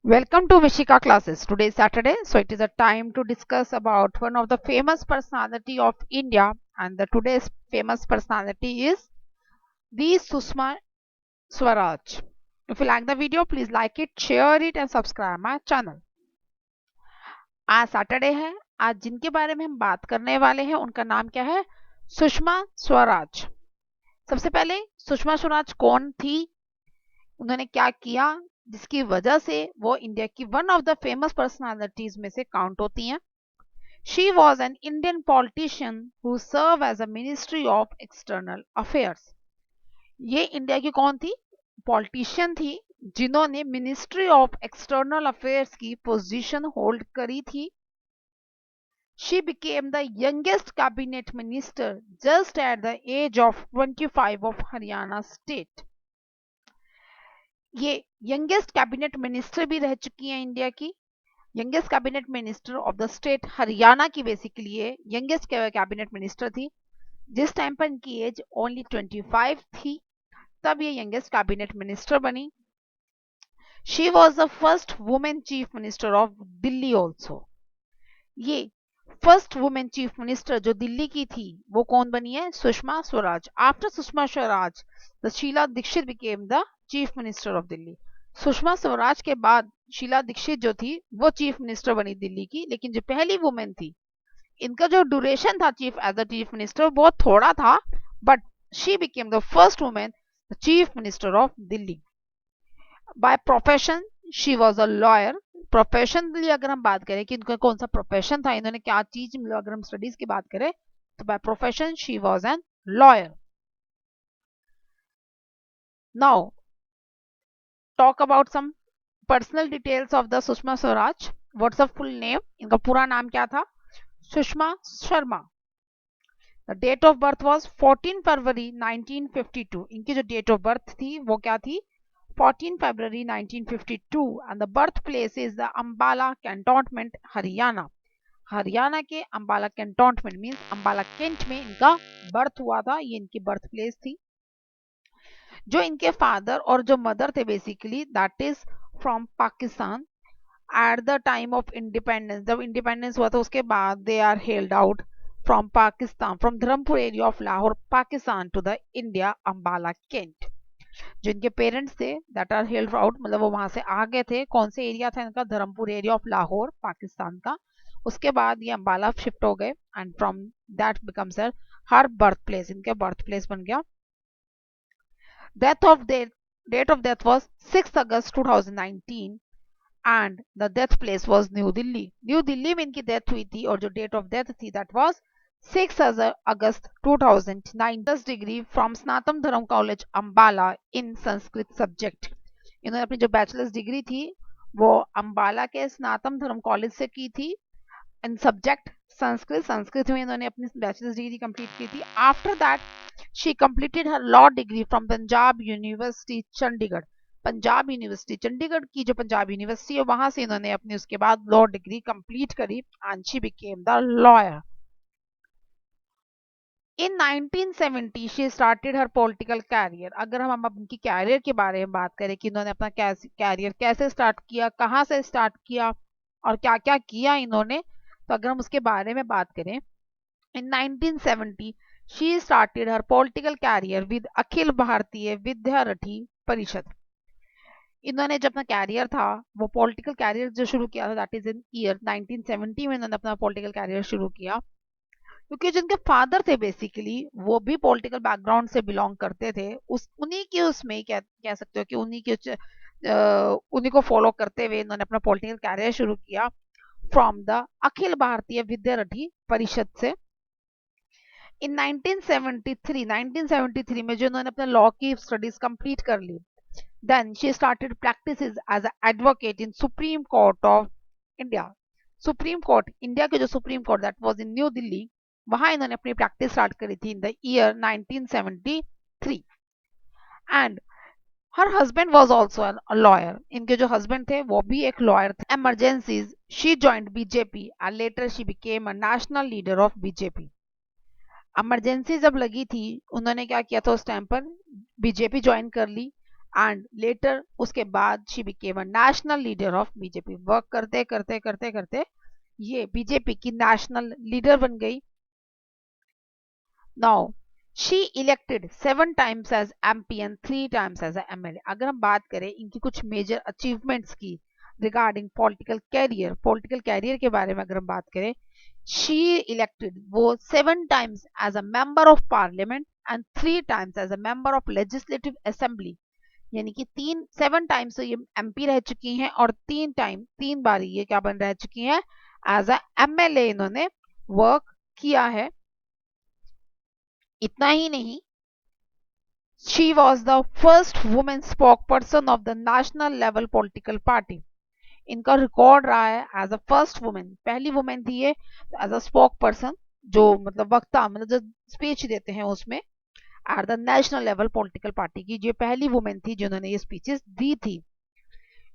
Welcome to Mishika classes. Today is Saturday, so it is a time to discuss about one of the famous personality of India, and the today's famous personality is the Sushma Swaraj. If you like the video, please like it, share it and subscribe my channel. आज Saturday है। आज जिनके बारे में हम बात करने वाले हैं उनका नाम क्या है? सुषमा स्वराज। सबसे पहले सुषमा स्वराज कौन थी, उन्होंने क्या किया जिसकी वजह से वो इंडिया की one of the famous personalities में से काउंट होती हैं। She was an Indian politician who served as a Ministry of External Affairs. ये इंडिया की कौन थी? पॉलिटिशियन थी जिन्होंने मिनिस्ट्री ऑफ एक्सटर्नल अफेयर्स की पोजीशन होल्ड करी थी। She became the youngest cabinet minister just at the age of 25 of Haryana state. ये यंगेस्ट कैबिनेट मिनिस्टर भी रह चुकी हैं इंडिया की। Youngest cabinet minister of the state Haryana की बेसिकली ये यंगेस्ट कैबिनेट मिनिस्टर थी। जिस टाइम पर इनकी एज ओनली 25 थी तब ये यंगेस्ट कैबिनेट मिनिस्टर बनी। She was the first women chief minister of Delhi also. ये फर्स्ट वुमेन चीफ मिनिस्टर जो दिल्ली की थी वो कौन बनी है? Sushma Swaraj. After Sushma Swaraj the Sheila Dikshit became the chief minister of Delhi. Sushma Swaraj के बाद शीला दीक्षित जो थी वो चीफ मिनिस्टर बनी दिल्ली की, लेकिन जो पहली वुमेन थी इनका जो ड्यूरेशन था chief as a chief minister बहुत थोड़ा था, but she became the first women chief minister of Delhi. By profession she was a lawyer. Professionally अगर हम बात करें कि इनका कौन सा प्रोफेशन था, इन्होंने क्या चीज, अगर हम स्टडीज की बात करें तो by profession she was an lawyer. Now talk about some personal details of the Sushma Swaraj. What's the full name? इनका पूरा नाम क्या था? Sushma Sharma. The date of birth was 14 February 1952। इनकी जो डेट ऑफ बर्थ थी वो क्या थी? 14 February 1952 and the birth place is the Ambala cantonment Haryana. Haryana के Ambala cantonment means Ambala cantt में इनका बर्थ हुआ था। ये इनकी बर्थ प्लेस थी। जो इनके फादर और जो मदर थे basically that is from Pakistan. At the time of independence, जब इंडिपेंडेंस हुआ था उसके बाद they are held out from Pakistan, from Dharampur area of Lahore Pakistan to the India Ambala cantt. जो इनके पेरेंट्स थे दैट आर हेल्ड आउट, मतलब वो वहां से आ गए थे। कौन से एरिया था इनका? धर्मपुर एरिया ऑफ लाहौर पाकिस्तान का। उसके बाद ये अंबाला शिफ्ट हो गए and from that becomes her birth place, इनके बर्थ प्लेस बन गया। Death of date of death was 6 August 2019 and the death place was New Delhi. New Delhi में इनकी डेथ हुई थी और जो डेट ऑफ डेथ थी that was 6 August 2009। 10 degree from Sanatan Dharma college Ambala in Sanskrit subject. इन्होंने अपनी जो बैचलर्स डिग्री थी वो अंबाला के स्नातम धर्म कॉलेज से की थी इन सब्जेक्ट संस्कृत। संस्कृत में इन्होंने अपनी बैचलर्स डिग्री कंप्लीट की थी। After that she completed her law degree from Punjab university Chandigarh. Punjab university Chandigarh की जो पंजाब यूनिवर्सिटी है वहां से इन्होंने अपनी उसके बाद लॉ डिग्री कंप्लीट करी and she became the lawyer. In 1970 she started her political career. अगर हम उनकी कैरियर के बारे में बात करें कि इन्होंने अपना कैरियर कैसे स्टार्ट किया, कहाँ से स्टार्ट किया और क्या क्या किया इन्होंने, तो अगर हम उसके बारे में बात करें, in 1970 she started her political career with Akhil Bharatiya Vidyarthi परिषद। इन्होंने जब अपना कैरियर था वो पॉलिटिकल कैरियर जो शुरू किया था दैट इज इन ईयर 1970 में इन्होंने अपना पॉलिटिकल कैरियर शुरू किया। क्योंकि जिनके फादर थे बेसिकली वो भी पॉलिटिकल बैकग्राउंड से बिलोंग करते थे, उस उन्हीं के उसमें कह सकते हो कि उन्हीं को फॉलो करते हुए इन्होंने अपना पॉलिटिकल कैरियर शुरू किया फ्रॉम द अखिल भारतीय विद्यार्थी परिषद से। इन 1973 में जो इन्होंने अपने लॉ की स्टडीज कंप्लीट कर ली, then she started practices as a advocate in supreme court of India. Supreme court, India के जो supreme court that was in New Delhi, वहां इन्होंने अपनी प्रैक्टिस स्टार्ट करी थी in the year 1973। And her husband was also a lawyer. इनके जो husband थे वो भी एक लॉयर थे। Emergencies she joined BJP and later she became a national leader of BJP. Emergency जब लगी थी उन्होंने क्या किया था उस टाइम पर? बीजेपी ज्वाइन कर ली एंड लेटर उसके बाद she became a national leader of BJP. Work करते करते करते करते ये बीजेपी की नेशनल लीडर बन गई। Now she elected 7 times as MP and 3 times as MLA. अगर हम बात करें इनकी कुछ मेजर अचीवमेंट्स की रिगार्डिंग पॉलिटिकल कैरियर के बारे में अगर हम बात करें, शी इलेक्टेड वो 7 times as a member of parliament and 3 times as a member of legislative assembly. यानी कि 7 टाइम्स तो ये एमपी रह चुकी हैं और 3 बार ये क्या बन रह चुकी हैं, एज अ एमएलए इन्होंने वर्क किया है। इतना ही नहीं, she was the first women spoke person of the national level political party. इनका रिकॉर्ड रहा है एज अ फर्स्ट वुमेन, पहली वुमेन थी ये एज अ स्पोक पर्सन, जो मतलब वक्ता, मतलब जो स्पीच देते हैं उसमें at the national level political party की, जो पहली वुमेन थी जिन्होंने ये स्पीचेस दी थी।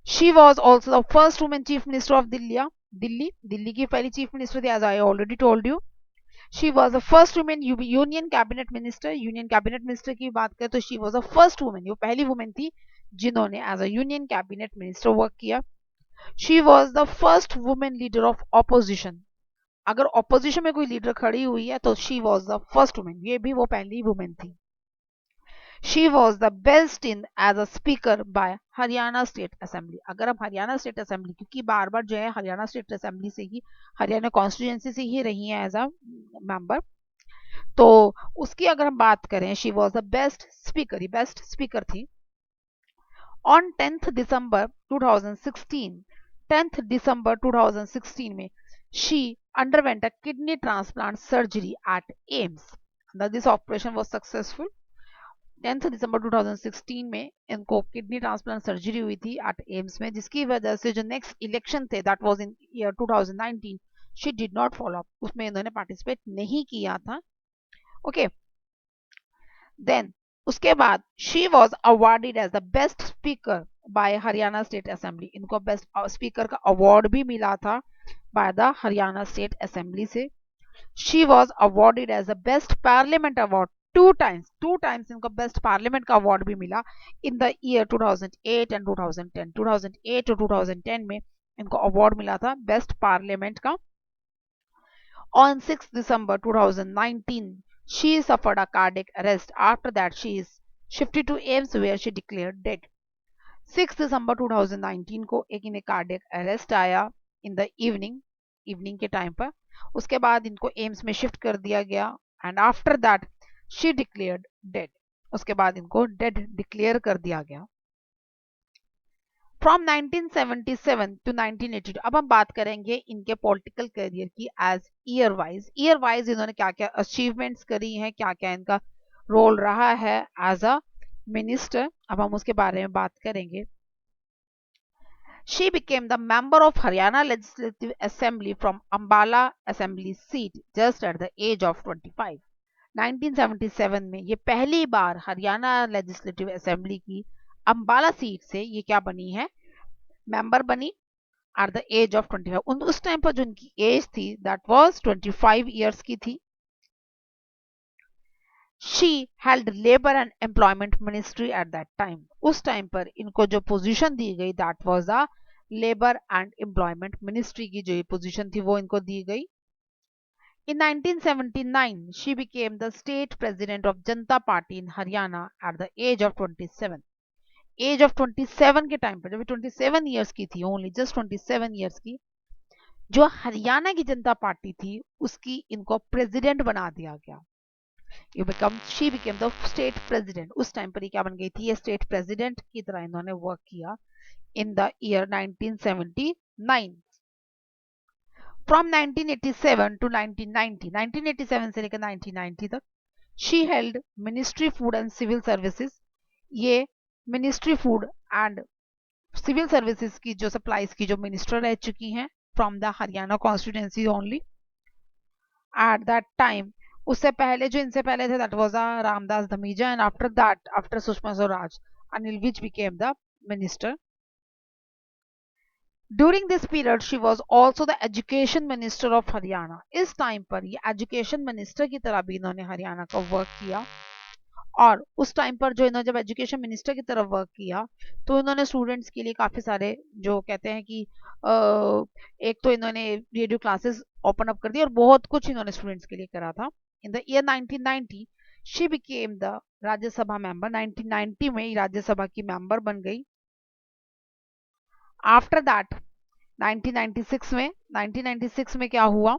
She was also the first women chief minister of Delhi की पहली चीफ मिनिस्टर थी, as I already told you. She was the first women union cabinet minister. Union cabinet minister की बात करें तो she was the first women, वो पहली women थी जिन्होंने as a union cabinet minister work किया। She was the first women leader of opposition. अगर ऑपोजिशन में कोई लीडर खड़ी हुई है तो she was the first women, ये भी वो पहली वुमेन थी। She was the best in as a speaker by Haryana state assembly. अगर हम हरियाणा स्टेट असेंबली, क्योंकि बार बार जो है हरियाणा स्टेट असेंबली से ही, हरियाणा कॉन्स्टिट्यूएंसी से ही रही है एज अ मेंबर, तो उसकी अगर हम बात करें, she was the best speaker थी। ऑन 10th दिसंबर 2016 में she underwent a kidney transplant surgery eight AIIMS. This operation was successful. 10 दिसंबर 2016 में इनको किडनी ट्रांसप्लांट सर्जरी हुई थी एट एम्स में, जिसकी वजह से जो नेक्स्ट इलेक्शन थे that was in year 2019, she did not follow up, उसमें इन्होंने पार्टिसिपेट नहीं किया था। ओके, देन उसके बाद she was awarded as the best speaker by Haryana state assembly. इनको बेस्ट स्पीकर का अवार्ड भी मिला था by the Haryana state assembly से। She was awarded as the best parliament award two times इनको बेस्ट पार्लियामेंट का अवार्ड भी मिला इन द ईयर 2008 एंड 2010। 2008 और 2010 में इनको अवार्ड मिला था बेस्ट पार्लियामेंट का। On 6 December 2019 she suffered a cardiac arrest. After that she is shifted to AIMS where she declared dead. 6 दिसंबर 2019 को एक इन्हें कार्डियक अरेस्ट आया इन द इवनिंग के टाइम पर। उसके बाद इनको एम्स में शिफ्ट कर दिया गया and after that she declared dead. उसके बाद इनको डेड डिक्लेयर कर दिया गया। फ्रॉम 1977 टू 1982, अब हम बात करेंगे इनके पॉलिटिकल करियर की एज ईयर वाइज इन्होंने क्या क्या अचीवमेंट्स करी हैं, क्या क्या इनका रोल रहा है एज अ मिनिस्टर। अब हम उसके बारे में बात करेंगे। She became the member of Haryana Legislative Assembly from Ambala Assembly seat just at the age of 25. 1977 में ये पहली बार हरियाणा लेजिस्लेटिव असेंबली की अंबाला सीट से ये क्या बनी है, मेंबर बनी एट द एज ऑफ 25। उस टाइम पर जो उनकी एज थी दैट वाज 25 इयर्स की थी। She held labour and employment ministry eight that time. उस टाइम पर इनको जो पोजीशन दी गई that was the labour and employment ministry की जो ये पोजीशन थी वो इनको दी गई। In 1979, she became the state president of Janata Party in Haryana at the age of 27. Age of 27 के टाइम पर, जब 27 ईयर्स की थी, ओनली जस्ट 27 ईयर्स की, जो हरियाणा की जनता पार्टी थी उसकी इनको प्रेसिडेंट बना दिया गया। She became the state president. उस टाइम पर क्या बन गई थी, ये स्टेट प्रेसिडेंट की तरह इन्होंने वर्क किया in the year 1979। From 1987 to 1990, 1987 से लेकर 1990 तक she held ministry food and civil services. ये ministry food and civil services की जो सप्लाईज की जो मिनिस्टर रह चुकी हैं from the Haryana constituency only at that time. उससे पहले जो इनसे पहले थे that was Ramdas Dhamija and after that, after Sushma Swaraj, Anil Vij became the minister. During this period she was also the education minister of Haryana. इस टाइम पर ये एजुकेशन मिनिस्टर की तरह भी इन्होंने हरियाणा का वर्क किया। और उस टाइम पर जो इन्होंने जब एजुकेशन मिनिस्टर की तरफ वर्क किया तो इन्होंने स्टूडेंट्स के लिए काफ़ी सारे जो कहते हैं कि एक तो इन्होंने रेडियो क्लासेस ओपन अप कर दी और बहुत कुछ इन्होंने स्टूडेंट्स के लिए करा था। इन the year 1990 she became the Rajya Sabha member. 1990 में राज्यसभा की मेंबर बन गई। आफ्टर दैट 1996 में क्या हुआ,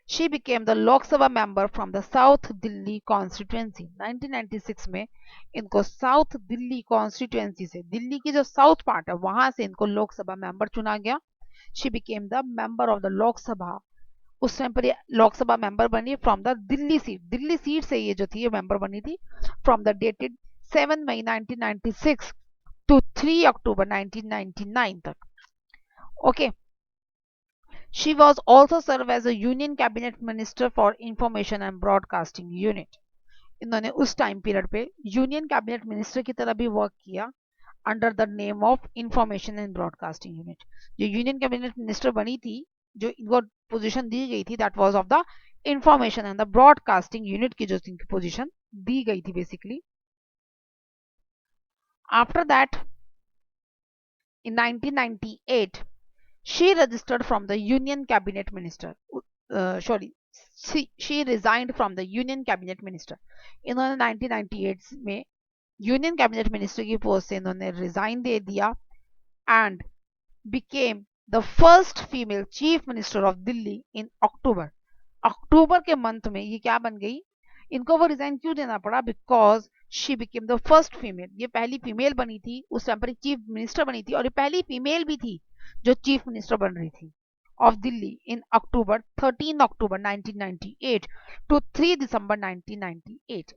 she became the Lok Sabha member from the South Delhi constituency। 1996 में इनको साउथ दिल्ली कॉन्स्टिट्यूएंसी से, दिल्ली की जो साउथ पार्ट है वहां से इनको लोकसभा मेंबर चुना गया। she became the member of the लोक सभा। उस टाइम पर ये लोकसभा मेंबर बनी from the Delhi seat. Delhi seat से ये जो थी ये मेंबर बनी थी from the dated 7 May 1996 to 3 October 1999 तक। Okay. She was also served as a Union Cabinet Minister for Information and Broadcasting Unit। इन्होंने उस टाइम पीरियड पे यूनियन कैबिनेट मिनिस्टर की तरह भी वर्क किया under the name of information and broadcasting unit. जो union cabinet minister बनी थी, जो इनको पोजीशन दी गई थी, that was of the information and the broadcasting unit की जो इनकी पोजीशन दी गई थी basically. After that in 1998 she registered from the union cabinet minister sorry she resigned from the union cabinet minister। इन्होंने 1998 में यूनियन कैबिनेट मिनिस्टर की post से इन्होंने रिजाइन दे दिया and became the first female chief minister of Delhi in October. October के month में ये क्या बन गई, इनको वो रिजाइन क्यों देना पड़ा, because she became the first female. ये पहली फीमेल बनी थी, उस टाइम पर चीफ मिनिस्टर बनी थी और ये पहली फीमेल भी थी जो चीफ मिनिस्टर बन रही थी of Delhi in October 13 October 1998 to 3 December 1998।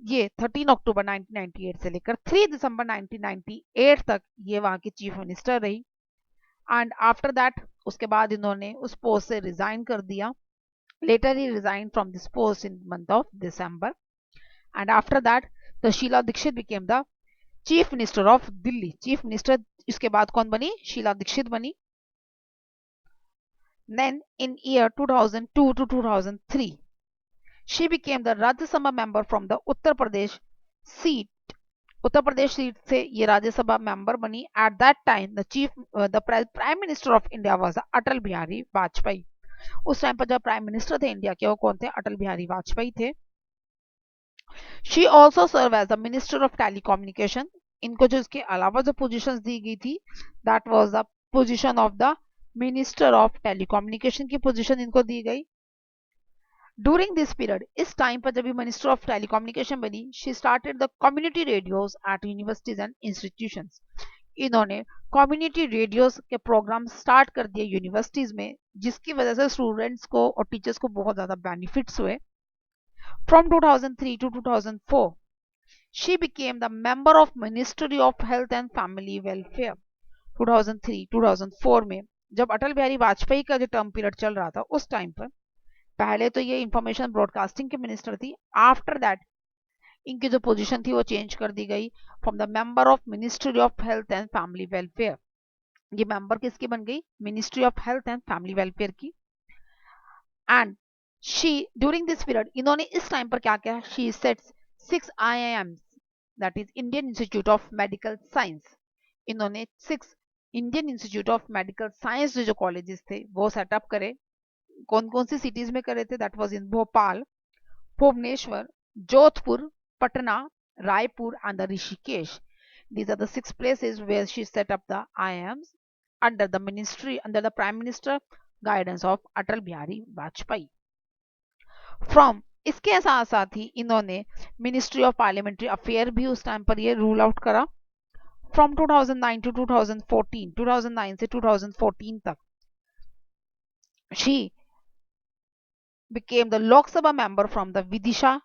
ये 13 अक्टूबर 1998 से लेकर 3 दिसंबर 1998 तक ये वहां की चीफ मिनिस्टर रही। एंड आफ्टर दैट उसके बाद इन्होंने उस पोस्ट से रिजाइन कर दिया। Later he resigned from this post in the month of December, and after that the Sheila Dikshit became the chief minister of Delhi। chief minister इसके बाद कौन बनी, शीला दीक्षित बनी। Then in year 2002 to 2003 she became the Rajya Sabha member from the Uttar Pradesh seat। Uttar Pradesh seat से ये Rajya Sabha member बनी। At that time the prime minister of India was Atal Bihari Vajpayee. उस time पर जब प्राइम मिनिस्टर थे इंडिया के वो कौन थे, अटल बिहारी वाजपेयी थे। She also serve as the minister of telecommunication. इनको जो इसके अलावा जो पोजीशंस दी गई थी that was the position of the minister of telecommunication की पोजीशन इनको दी गई। ड्यूरिंग दिस पीरियड, इस टाइम पर जब भी मिनिस्टर ऑफ टेलीकम्युनिकेशन बनी, she started the community radios at universities and institutions. इन्होंने कम्युनिटी रेडियोज के प्रोग्राम स्टार्ट कर दिए यूनिवर्सिटीज में, जिसकी वजह से स्टूडेंट्स को और टीचर्स को बहुत ज्यादा बेनिफिट्स हुए। From 2003 to 2004 she became the member of Ministry of Health and Family Welfare। 2003-2004 में जब अटल बिहारी वाजपेयी का जो टर्म पीरियड चल रहा था उस टाइम पर पहले तो ये इंफॉर्मेशन ब्रॉडकास्टिंग के मिनिस्टर थी। आफ्टर दैट इनकी जो पोजीशन थी वो चेंज कर दी गई from the member of ministry of health and family welfare. ये मेंबर किसकी बन गई, ministry of health and family welfare की। And she during this period इन्होंने इस टाइम पर क्या किया, she sets 6 IIMs that is Indian institute of medical science. इन्होंने 6 Indian institute of medical science जो कॉलेजेस थे वो सेटअप करे। कौन कौन सी सिटीज में करे थे, that was in Bhopal, Bhubaneswar, Jodhpur, Patna, Raipur and the Rishikesh। These are the 6 places where she set up the IIMs under the ministry, under the Prime Minister guidance of Atal Bihari Vajpayee। From इसके साथ साथ ही इन्होंने ministry of parliamentary affair भी उस time पर ये rule out करा। From 2009 to 2014, 2009 से 2014 तक she became the Lok Sabha member from the Vidisha,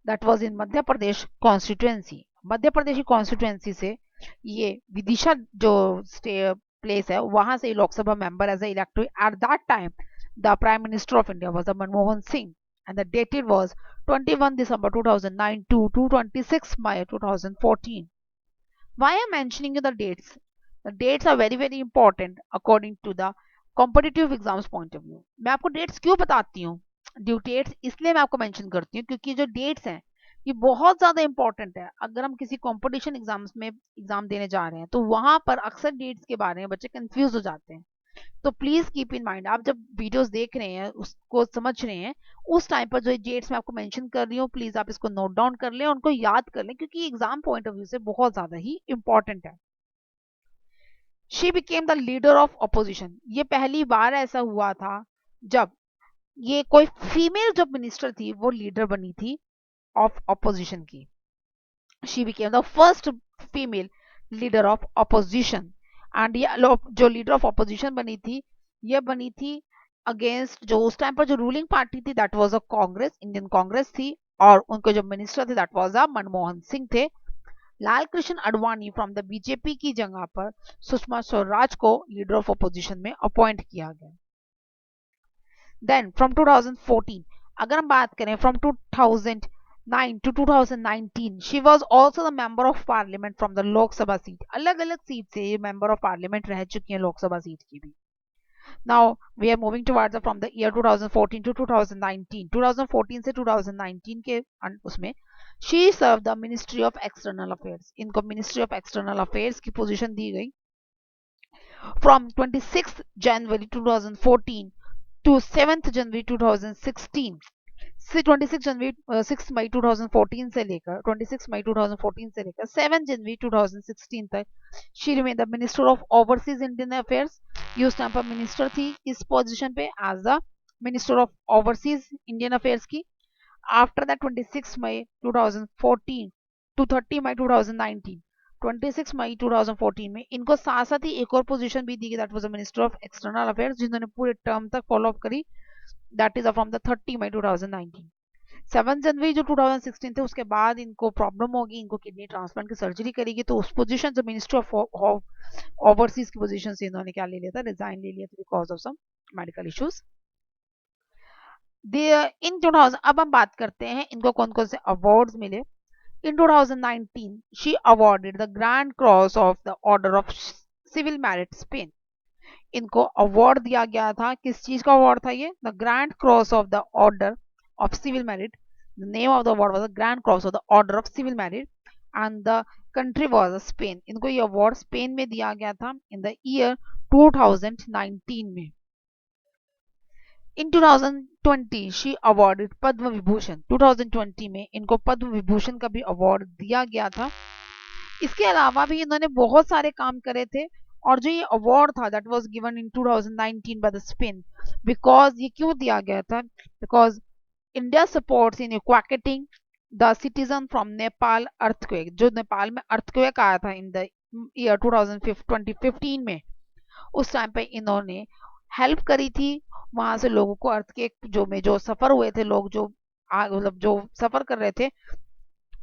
that was in Madhya Pradesh constituency. Madhya Pradesh की कॉन्स्टिट्यूएंसी से ये विदिशा जो प्लेस है वहां से लोकसभा मेंबर एज इलेक्ट हुई। Eight that time the prime minister of India was Manmohan Singh and the dated was 21 December 2009 to 26 May 2014। Why I am mentioning you the dates? The dates are very important according to the competitive exams point of view। मैं आपको dates क्यों बताती हूँ, due dates इसलिए मैं आपको mention करती हूँ क्योंकि जो डेट्स हैं ये बहुत ज़्यादा इंपॉर्टेंट है। अगर हम किसी कंपटीशन एग्जाम्स में एग्जाम देने जा रहे हैं तो वहां पर अक्सर डेट्स के बारे में बच्चे कंफ्यूज हो जाते हैं। तो प्लीज कीप इन माइंड, आप जब वीडियोस देख रहे हैं उसको समझ रहे हैं उस टाइम पर जो डेट्स मैं आपको मेंशन कर रही हूँ प्लीज आप इसको नोट डाउन कर लें, उनको याद कर लें क्योंकि एग्जाम पॉइंट ऑफ व्यू से बहुत ज्यादा ही इंपॉर्टेंट है। She became the leader of opposition, ये पहली बार ऐसा हुआ था जब ये कोई फीमेल जब मिनिस्टर थी वो लीडर बनी थी ऑफ अपोजिशन की। She became the first female leader of opposition and ये जो लीडर ऑफ अपोजिशन बनी थी ये बनी थी अगेंस्ट जो उस टाइम पर जो रूलिंग पार्टी थी that was a Congress, Indian Congress थी, और उनके जो मिनिस्टर थे that was a Manmohan Singh थे। Lal Krishna Advani from the BJP की जगह पर सुषमा स्वराज को लीडर ऑफ अपोजिशन में अपॉइंट किया गया। देन फ्रॉम 2014 अगर हम बात करें from 2009 to 2019 she was also the member of parliament from the लोक सभा सीट, अलग अलग सीट से ये मेंबर ऑफ पार्लियामेंट रह चुकी हैं लोक सभा सीट की भी। Now we are moving towards from the year 2014 to 2019, 2014 से 2019 के उसमें she served the ministry of external affairs, इनको ministry of external affairs की पोजीशन दी गई from 26 January 2014 to 7th January 2016 से 26 जनवरी 6 मई 2014 से लेकर 26 मई 2014 से लेकर 7 जनवरी 2016 तक she remain the minister of overseas Indian affairs. ये उस टाइम पर मिनिस्टर थी इस पोजीशन पे as the minister of overseas Indian affairs की। After that 26 May 2014 to 30 May 2019, 26 मई 2014 में इनको साथ साथ ही एक और पोजीशन भी दी गई that was the minister of external affairs जिन्होंने पूरे टर्म तक फॉलो अप करी, that is from the 30 May 2019। 7 जनवरी जो 2016 थे उसके बाद इनको प्रॉब्लम होगी, इनको किडनी ट्रांसप्लांट की सर्जरी करेगी, तो उस पोजीशन जो मिनिस्टर ऑफ ओवरसीज की पोजीशन से इन्होंने क्या ले लिया था, रिजाइन ले लिया था because of some medical issues. In 2000 अब हम बात करते हैं इनको कौन कौन से अवार्ड्स मिले। In 2019 she awarded the grand cross of the order of civil merit Spain, इनको अवार्ड दिया गया था, किस चीज का अवार्ड था ये, the grand cross of the order of civil merit, the name of the award was the grand cross of the order of civil merit and the country was Spain, इनको ये अवार्ड स्पेन में दिया गया था इन the year 2019 में। इन 2020 she awarded Padma Vibhushan, 2020 में इनको पद्म विभूषण का भी अवार्ड दिया गया था। इसके अलावा भी इन्होंने बहुत सारे काम करे थे और जो ये अवार्ड था that was given in 2019 by the Spain, because ये क्यों दिया गया था, because India supports in evacuating the citizen from Nepal earthquake, जो नेपाल में अर्थक्वेक आया था इन द ईयर 2015 में, उस टाइम पे इन्होंने हेल्प करी थी वहां से लोगों को अर्थक्वेक जो में जो सफर हुए थे लोग, जो मतलब जो सफर कर रहे थे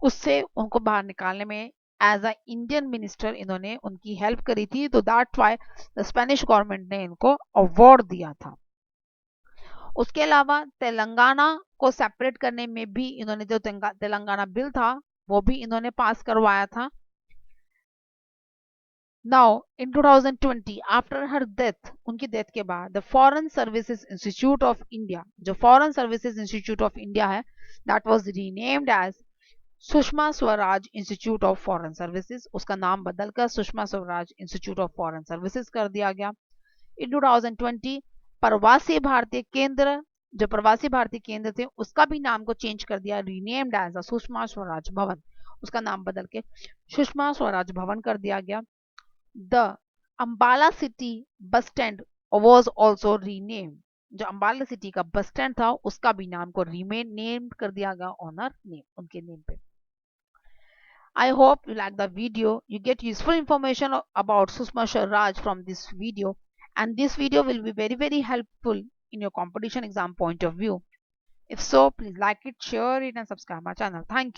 उससे उनको बाहर निकालने में एज अ इंडियन मिनिस्टर इन्होंने उनकी हेल्प करी थी, तो that why the Spanish government ने इनको अवार्ड दिया था। उसके अलावा तेलंगाना को सेपरेट करने में भी इन्होंने जो तेलंगाना बिल था वो भी इन्होंने पास करवाया था। Now in 2020 after her death, उनकी डेथ के बाद the foreign services institute of India, जो foreign services institute of India है that was renamed as Sushma Swaraj institute of foreign services, उसका नाम बदलकर Sushma Swaraj institute of foreign services कर दिया गया। इन 2020 प्रवासी भारतीय केंद्र, जो प्रवासी भारतीय केंद्र थे उसका भी नाम को चेंज कर दिया, रीनेम्ड एज सुषमा स्वराज भवन, उसका नाम बदल के सुषमा स्वराज भवन कर दिया गया। The Ambala city bus stand was also renamed, जो अंबाला सिटी का बस स्टैंड था उसका भी नाम को रीनेम कर दिया गया ऑनर नेम, उनके नेम पे। I hope you like the video. You get useful information about Sushma Swaraj from this video, and this video will be very helpful in your competition exam point of view. If so, please like it, share it, and subscribe my channel. Thank you.